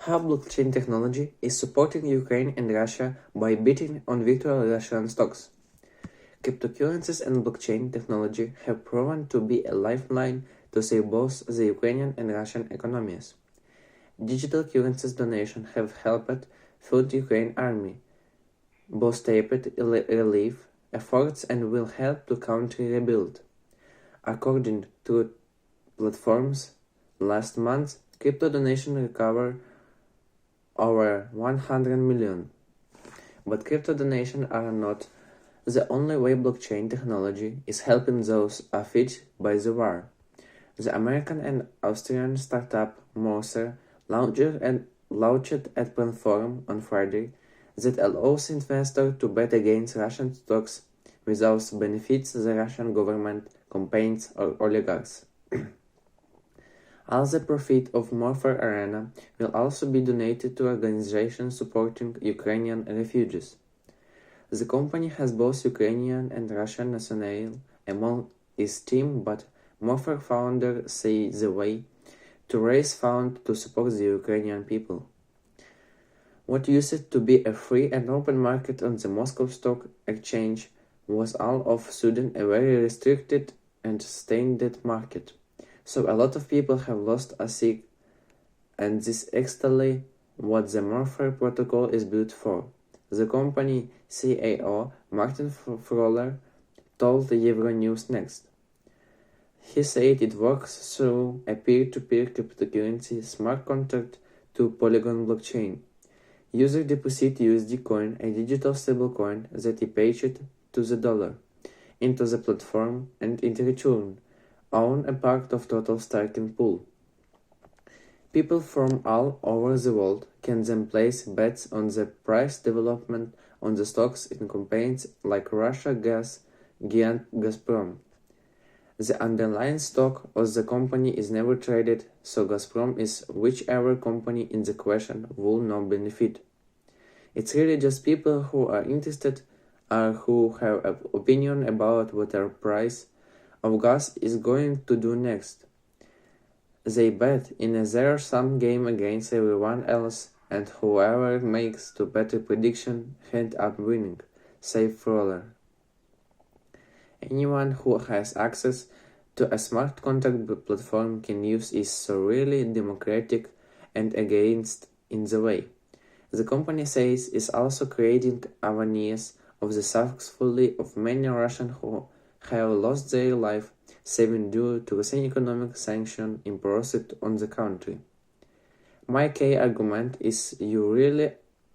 How blockchain technology is supporting Ukraine and Russia by bidding on virtual Russian stocks. Cryptocurrencies and blockchain technology have proven to be a lifeline to save both the Ukrainian and Russian economies. Digital currencies donations have helped fund Ukraine army, boosted relief efforts and will help the country rebuild. According to platforms, last month, crypto donation recovered over 100 million. But crypto donations are not the only way blockchain technology is helping those affected by the war. The American and Austrian startup Moser launched a platform on Friday that allows investors to bet against Russian stocks without benefits the Russian government, campaigns, or oligarchs. All the profit of Morpher Arena will also be donated to organizations supporting Ukrainian refugees. The company has both Ukrainian and Russian nationals among its team, but Morpher founders say the way to raise funds to support the Ukrainian people. What used to be a free and open market on the Moscow Stock Exchange was all of a sudden a very restricted and stained market. So a lot of people have lost a sig, and this is exactly what the Morpher protocol is built for. The company CAO, Martin Froller, told Euronews Next. He said it works through a peer-to-peer cryptocurrency smart contract to Polygon blockchain. Users deposit USD coin, a digital stablecoin that is patched to the dollar, into the platform and in return own a part of total staking pool. People from all over the world can then place bets on the price development on the stocks in campaigns like Russia Gas Giant Gazprom. The underlying stock of the company is never traded, so Gazprom is whichever company in the question will not benefit. It's really just people who are interested or who have an opinion about what our price of gas is going to do next. They bet in a zero-sum game against everyone else, and whoever makes the better prediction ends up winning, said Froller. Anyone who has access to a smart contract platform can use it so really democratic and against in the way. The company says it's also creating avenues of the successfully of many Russians who have lost their life saving due to recent economic sanctions imposed on the country. My key argument is you really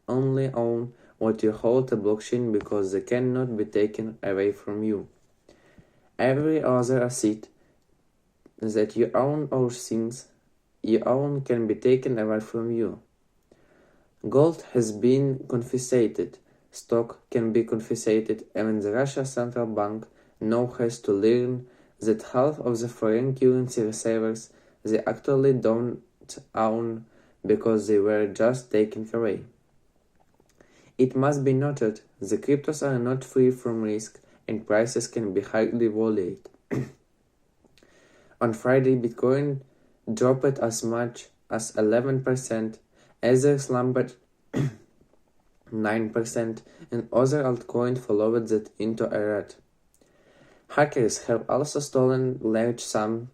only own what you hold a blockchain because they cannot be taken away from you. Every other asset that you own or things you own can be taken away from you. Gold has been confiscated, stock can be confiscated, and the Russian Central Bank now has to learn that half of the foreign currency reserves they actually don't own because they were just taken away. It must be noted, the cryptos are not free from risk and prices can be highly volatile. On Friday, Bitcoin dropped as much as 11%, Ether slumped 9%, and other altcoins followed that into a rut. Hackers have also stolen large sums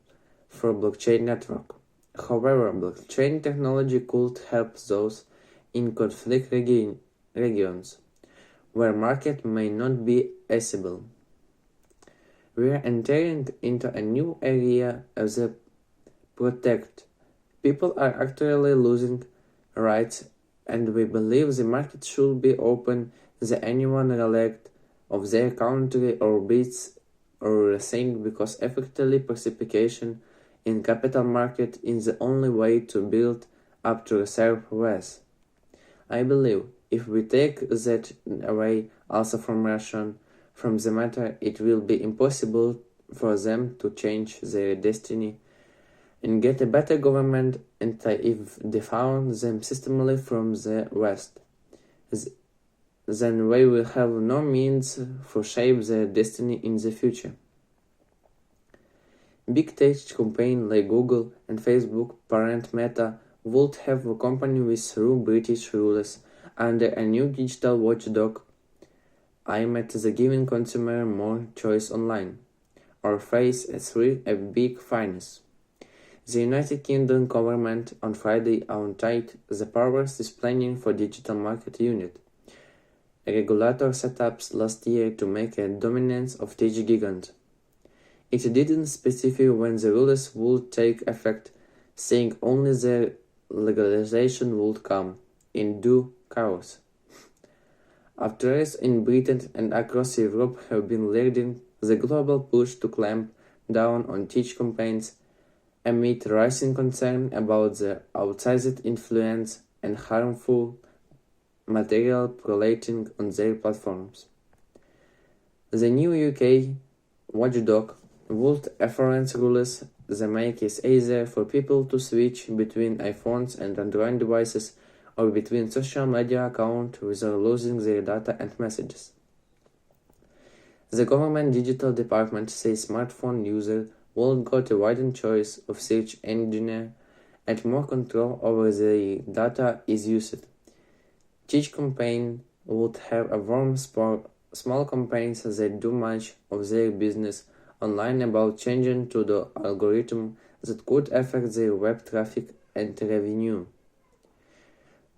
from blockchain network. However, blockchain technology could help those in conflict regions, where market may not be accessible. We are entering into a new area of the protect. People are actually losing rights, and we believe the market should be open to anyone elect of their country or bids or resigned because effectively participation in capital market is the only way to build up to reserve wealth. I believe if we take that away also from the matter, it will be impossible for them to change their destiny and get a better government and if they found them systematically from the West. Then we will have no means for shape their destiny in the future. Big tech companies like Google and Facebook parent Meta would have a company with through British rules under a new digital watchdog aimed at giving consumer more choice online, or face a big fines. The United Kingdom government on Friday untied the powers is planning for Digital Market Unit, a regulator set up last year to make a dominance of tech gigant. It didn't specify when the rules would take effect, saying only the legalization would come in due course. Authorities in Britain and across Europe have been leading the global push to clamp down on tech campaigns amid rising concern about the outsized influence and harmful material proliferating on their platforms. The new UK watchdog would enforce rules that make it easier for people to switch between iPhones and Android devices or between social media accounts without losing their data and messages. The government digital department says smartphone users will get a widened choice of search engine and more control over the data is used. Each campaign would have a warm small campaigns that do much of their business online about changing to the algorithm that could affect their web traffic and revenue.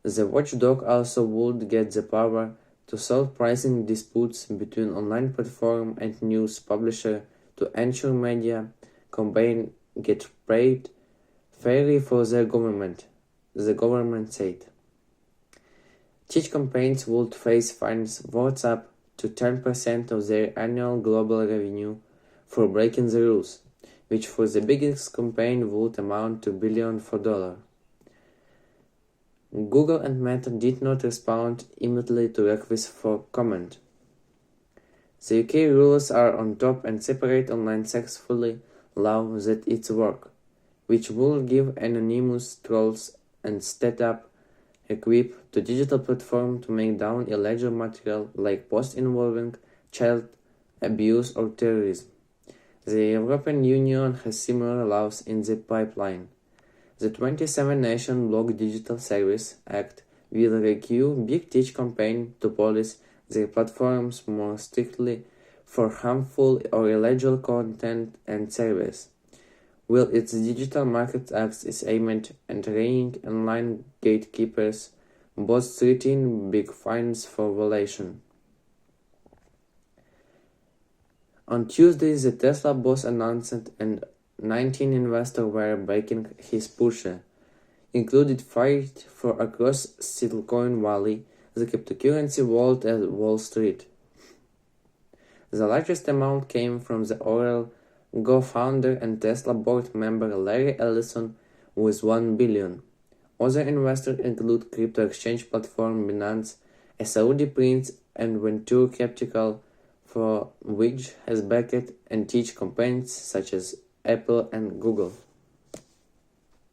The watchdog also would get the power to solve pricing disputes between online platform and news publisher to ensure media campaigns get paid fairly for their government, the government said. Tech campaigns would face fines worth up to 10% of their annual global revenue for breaking the rules, which for the biggest campaign would amount to billions of dollars. Google and Meta did not respond immediately to requests for comment. The UK rules are on top and separate online successfully law that its work, which will give anonymous trolls and setup equipped to digital platform to make down illegal material like posts involving child abuse or terrorism. The European Union has similar laws in the pipeline. The 27-nation Block Digital Service Act will require big tech companies to police their platforms more strictly for harmful or illegal content and service, while its Digital Markets Act is aimed at reining online gatekeepers, both threatening big fines for violation. On Tuesday, the Tesla boss announced and 19 investors were backing his push, including 5 from across Silicon Valley, the cryptocurrency world at Wall Street. The largest amount came from the Oracle co-founder and Tesla board member Larry Ellison with $1 billion. Other investors include crypto exchange platform Binance, a Saudi prince, and Venture Capital, for which has backed and tech companies such as Apple and Google.